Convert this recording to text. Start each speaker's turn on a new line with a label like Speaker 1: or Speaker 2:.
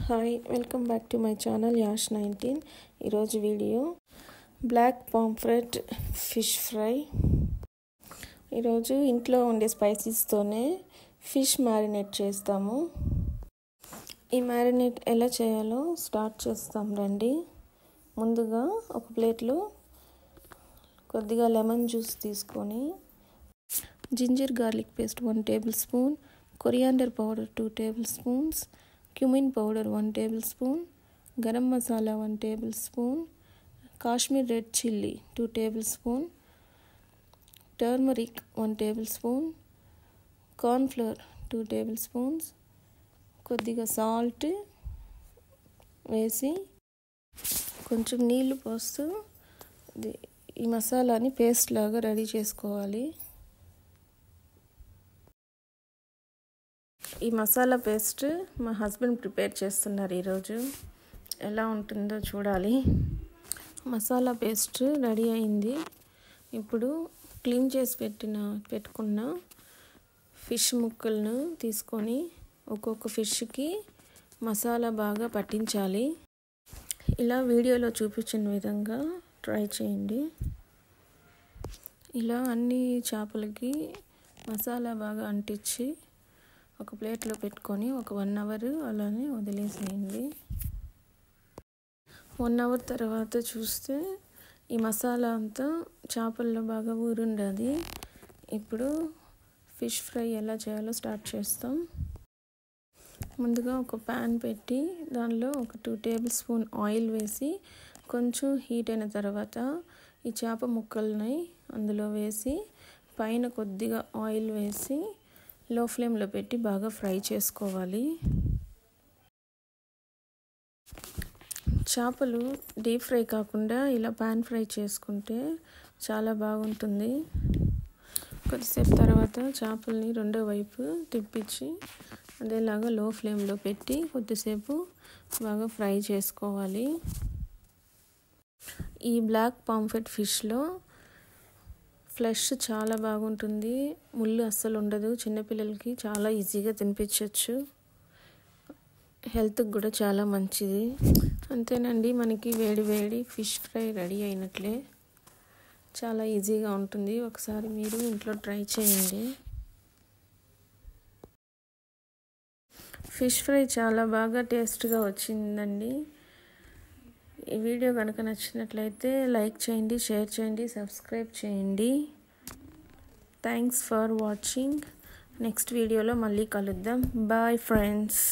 Speaker 1: Hi welcome back to my channel Yash 19. ఈరోజు video black pomfret fish fry. ఈరోజు ఇంట్లో ఉండే స్పైసెస్తోనే ఫిష్ మ్యారినేట్ చేస్తాము. ఈ మ్యారినేట్ ఎలా చేయాలో స్టార్ట్ చేస్తాం రండి. ముందుగా ఒక ప్లేట్లో కొద్దిగా లెమన్ జ్యూస్ తీసుకొని ginger garlic paste 1 tablespoon, coriander powder 2 tablespoons, cumin powder 1 tablespoon, garam masala 1 tablespoon, Kashmir red chilli 2 tablespoon, turmeric 1 tablespoon, corn flour 2 tablespoons, కొద్దిగా సాల్ట్ వేసి కొంచెం నీళ్లు పోస్తూ ఈ మసాలాని పేస్ట్ లాగా రెడీ చేసుకోవాలి. ఈ మసాలా పేస్ట్ మా హస్బెండ్ ప్రిపేర్ చేస్తున్నారు. ఈరోజు ఎలా ఉంటుందో చూడాలి. మసాలా పేస్ట్ రెడీ అయింది. ఇప్పుడు క్లీన్ చేసి పెట్టుకున్న ఫిష్ ముక్కలను తీసుకొని ఒక్కొక్క ఫిష్కి మసాలా బాగా పట్టించాలి. ఇలా వీడియోలో చూపించిన విధంగా ట్రై చేయండి. ఇలా అన్ని చేపలకి మసాలా బాగా అంటించి ఒక ప్లేట్లో పెట్టుకొని ఒక 1 అవర్ అలానే వదిలేసేయండి. 1 అవర్ తర్వాత చూస్తే ఈ మసాలా అంతా చేపల్లో బాగా ఊరుండది. ఇప్పుడు ఫిష్ ఫ్రై ఎలా చేయాలో స్టార్ట్ చేస్తాం. ముందుగా ఒక ప్యాన్ పెట్టి దానిలో ఒక 2 టేబుల్ స్పూన్ ఆయిల్ వేసి కొంచెం హీట్ అయిన తర్వాత ఈ చేప ముక్కల్ని అందులో వేసి పైన కొద్దిగా ఆయిల్ వేసి లో ఫ్లేమ్లో పెట్టి బాగా ఫ్రై చేసుకోవాలి. చేపలు డీప్ ఫ్రై కాకుండా ఇలా పాన్ ఫ్రై చేసుకుంటే చాలా బాగుంటుంది. కొద్దిసేపు తర్వాత చేపల్ని రెండో వైపు తిప్పించి అదేలాగా లో ఫ్లేమ్లో పెట్టి కొద్దిసేపు బాగా ఫ్రై చేసుకోవాలి. ఈ బ్లాక్ పాంఫ్రెట్ ఫిష్లో ఫ్లెష్ చాలా బాగుంటుంది, ముళ్ళు అస్సలు ఉండదు. చిన్నపిల్లలకి చాలా ఈజీగా తినిపించవచ్చు, హెల్త్కి కూడా చాలా మంచిది. అంతేనండి, మనకి వేడి వేడి ఫిష్ ఫ్రై రెడీ అయినట్లే. చాలా ఈజీగా ఉంటుంది. ఒకసారి మీరు ఇంట్లో ట్రై చేయండి. ఫిష్ ఫ్రై చాలా బాగా టేస్ట్గా వచ్చిందండి. ఈ వీడియో కనుక నచ్చినట్లయితే లైక్ చేయండి, షేర్ చేయండి, సబ్స్క్రైబ్ చేయండి. Thanks for watching. నెక్స్ట్ వీడియోలో మళ్ళీ కలుద్దాం. Bye friends.